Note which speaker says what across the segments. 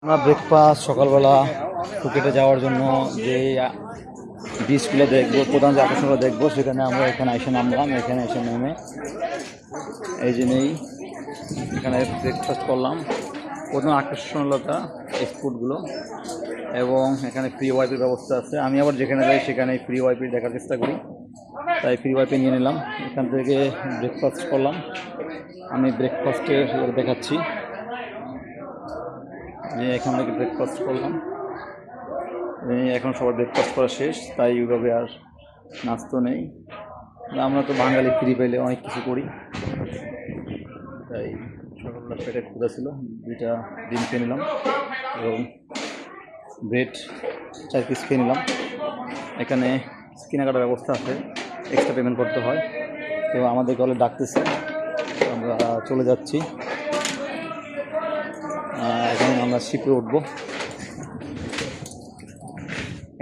Speaker 1: আমরা ব্রেকফাস্ট সকালবেলা ফুকেটে যাওয়ার জন্য যে বিচগুলো দেখবো, প্রধান যে আকর্ষণগুলো দেখবো, সেখানে আমরা এখানে এসে নামলাম। এখানে এসে নেমে এই যে নেই এখানে ব্রেকফাস্ট করলাম। প্রধান আকর্ষণলতা স্পটগুলো, এবং এখানে ফ্রি ওয়াইফাই ব্যবস্থা আছে। আমি আবার যেখানে যাই সেখানে ফ্রি ওয়াইফাই দেখার চেষ্টা করি, তাই ফ্রি ওয়াইফাই নিয়ে নিলাম। এখান থেকে ব্রেকফাস্ট করলাম। আমি ব্রেকফাস্টে দেখাচ্ছি যে এখান থেকে ব্রেকফাস্ট করলাম। এখন সবার ব্রেকফাস্ট করা শেষ, তাই ওইভাবে আর নাস্তো নেই। আমরা তো বাঙালি, ফ্রি পেলে অনেক কিছু করি, তাই সকালবেলা পেটে ক্ষুধা ছিল, 2টা ডিম খেয়ে নিলাম এবং ব্রেড 4 পিস খেয়ে নিলাম। এখানে কেনাকাটার ব্যবস্থা আছে, এক্সট্রা পেমেন্ট করতে হয়। তো আমাদের গলে ডাকতেছে, আমরা চলে যাচ্ছি। এখন আমরা শিপে উঠবো।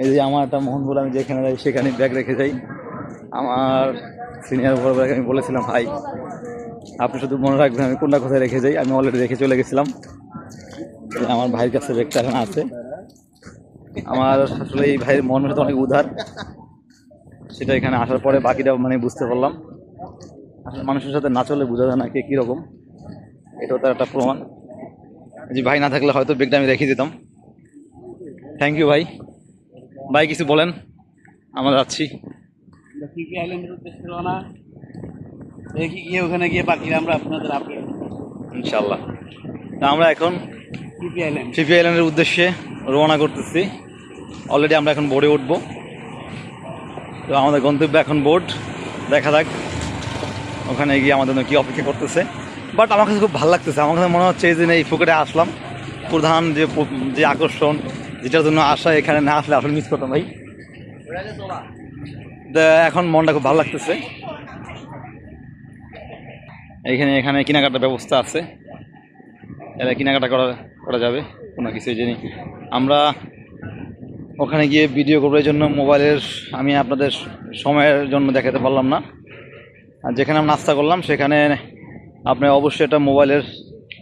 Speaker 1: এই যে আমার একটা মন বলে, আমি যেখানে যাই সেখানে ব্যাগ রেখে যাই। আমার সিনিয়র বড় ব্যাগ আমি বলেছিলাম, ভাই আপনি শুধু মনে রাখবেন আমি কোনটা কোথায় রেখে যাই। আমি অলরেডি রেখে চলে গেছিলাম। আমার ভাইয়ের কাছে ব্যাগটা এখন আছে। আমার আসলে এই ভাইয়ের মন তো অনেক উদার, সেটা এখানে আসার পরে বাকিটা বুঝতে পারলাম। আসলে মানুষের সাথে না চলে বোঝা যায় না কে কীরকম, এটাও তার একটা প্রমাণ। যে ভাই না থাকলে হয়তো ব্যাগটা আমি রেখে দিতাম। থ্যাংক ইউ ভাই। ভাই কিছু বলেন, আমরা যাচ্ছি।
Speaker 2: আইল্যান্ডের উদ্দেশ্যে রওনা, দেখি গিয়ে ওখানে গিয়ে বাকিরা আমরা আপনাদের আপডেট
Speaker 1: ইনশাল্লাহ। আমরা এখন ফিফি আইল্যান্ডের উদ্দেশ্যে রওনা করতেছি। অলরেডি আমরা এখন বোর্ডে উঠব। তো আমাদের গন্তব্য এখন বোর্ড। দেখা যাক ওখানে গিয়ে আমাদের কি অপেক্ষা করতেছে। বাট আমার কাছে খুব ভালো লাগতেছে। আমার কাছে মনে হচ্ছে এই যে এই ফুকেটে আসলাম, প্রধান যে আকর্ষণ, যেটার জন্য আসা, এখানে না আসলে আসলে মিস করতাম ভাই। এখন মনটা খুব ভালো লাগতেছে। এখানে কেনাকাটার ব্যবস্থা আছে, এটা কেনাকাটা করা যাবে কোনো কিছু। জেনে আমরা ওখানে গিয়ে ভিডিও করবার জন্য মোবাইলের আমি আপনাদের সময়ের জন্য দেখাতে পারলাম না। আর যেখানে আমি নাস্তা করলাম সেখানে আপনি অবশ্যই একটা মোবাইলের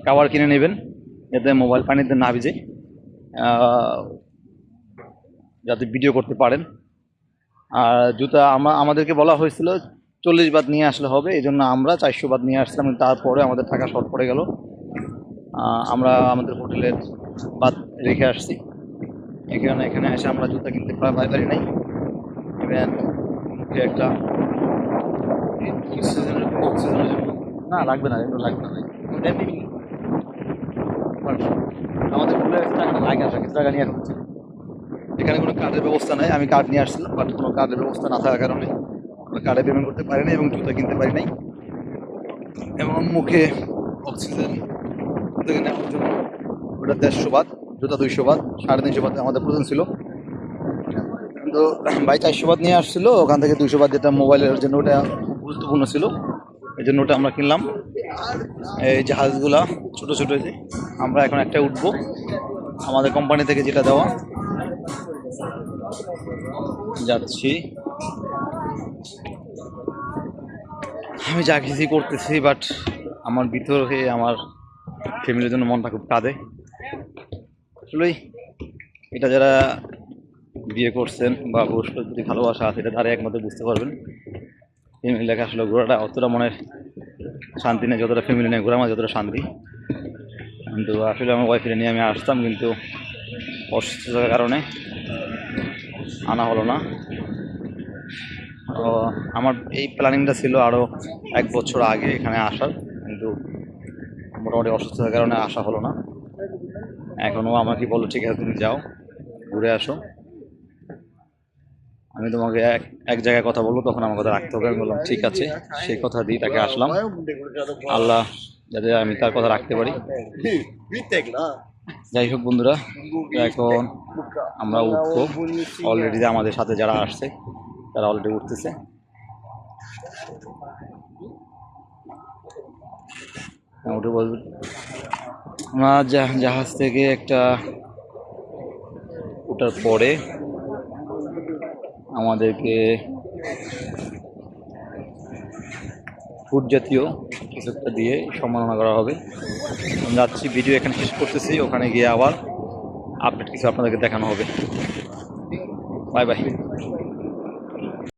Speaker 1: কভার কিনে নেবেন, যাতে মোবাইল পানিতে না ভিজে, যাতে ভিডিও করতে পারেন। আর জুতা আমাদেরকে বলা হয়েছিল 40 বাত নিয়ে আসলে হবে, এই জন্য আমরা 400 বাত নিয়ে আসলাম। তারপরে আমাদের টাকা শর্ট পড়ে গেল। আমরা আমাদের হোটেলের বাত রেখে আসছি। এখানে এসে আমরা জুতা কিনতে পারি নাই। ইভেন একটা না লাগবে না, এগুলো লাগবে না। আমাদের টাকা লাগে আসা, কিছু টাকা নিয়ে হচ্ছে। এখানে কোনো কার্ডের ব্যবস্থা নাই। আমি কার্ড নিয়ে আসছিলাম, বাট কোনো কার্ডের ব্যবস্থা না থাকার কারণে আমরা কার্ডে পেমেন্ট করতে পারি নাই এবং জুতা কিনতে পারি নাই। এবং মুখে অক্সিজেন থেকে নেওয়ার জন্য ওটা 150 বাত, জুতা 200 বাত, 350 বাত আমাদের প্রয়োজন ছিল। কিন্তু ভাই 400 বাত নিয়ে আসছিল, ওখান থেকে 200 বাত যেটা মোবাইলের জন্য ওটা খুব গুরুত্বপূর্ণ ছিল, এই জন্য ওটা আমরা কিনলাম। এই জাহাজগুলা ছোটো ছোটো, যে আমরা এখন একটা উঠবো আমাদের কোম্পানি থেকে যেটা দেওয়া। যাচ্ছি, আমি যা কিছু করতেছি, বাট আমার ভিতরে আমার ফ্যামিলির জন্য মনটা খুব কাঁদে। আসলেই এটা যারা বিয়ে করছেন বা ভবিষ্যৎ যদি ভালোবাসা আছে, এটা তারা একমাত্র বুঝতে পারবেন। ফ্যামিলি লেখা আসলে ঘোরাটা অতটা মনের শান্তি নেই যতটা ফ্যামিলি নিয়ে ঘোরা আমার যতটা শান্তি। কিন্তু আসলে আমার ওয়াইফের নিয়ে আমি আসতাম, কিন্তু অসুস্থতার কারণে আনা হলো না। আমার এই প্ল্যানিংটা ছিল আরও 1 বছর আগে এখানে আসার, কিন্তু মোটামুটি অসুস্থতার কারণে আসা হলো না। এখনও আমাকে বললো ঠিক আছে তুমি যাও ঘুরে আসো, আমি তোমাকে এক জায়গায় কথা বলবো, তখন আমার কথা রাখতে হবে। আমি বললাম ঠিক আছে, সেই কথা দিয়ে তাকে আসলাম। আল্লাহ যাতে আমি তার কথা রাখতে পারি। যাই হোক বন্ধুরা, এখন আমরা উঠবো। অলরেডি আমাদের সাথে যারা আসছে তারা অলরেডি উঠতেছে। উঠে বলবো আমরা জাহাজ থেকে একটা ওঠার পরে আমাদেরকে ফুড জাতীয় কিছু একটা দিয়ে সম্মাননা করা হবে। যাচ্ছি, ভিডিও এখানে শেষ করতেছি। ওখানে গিয়ে আবার আপডেট কিছু আপনাদেরকে দেখানো হবে। Bye bye.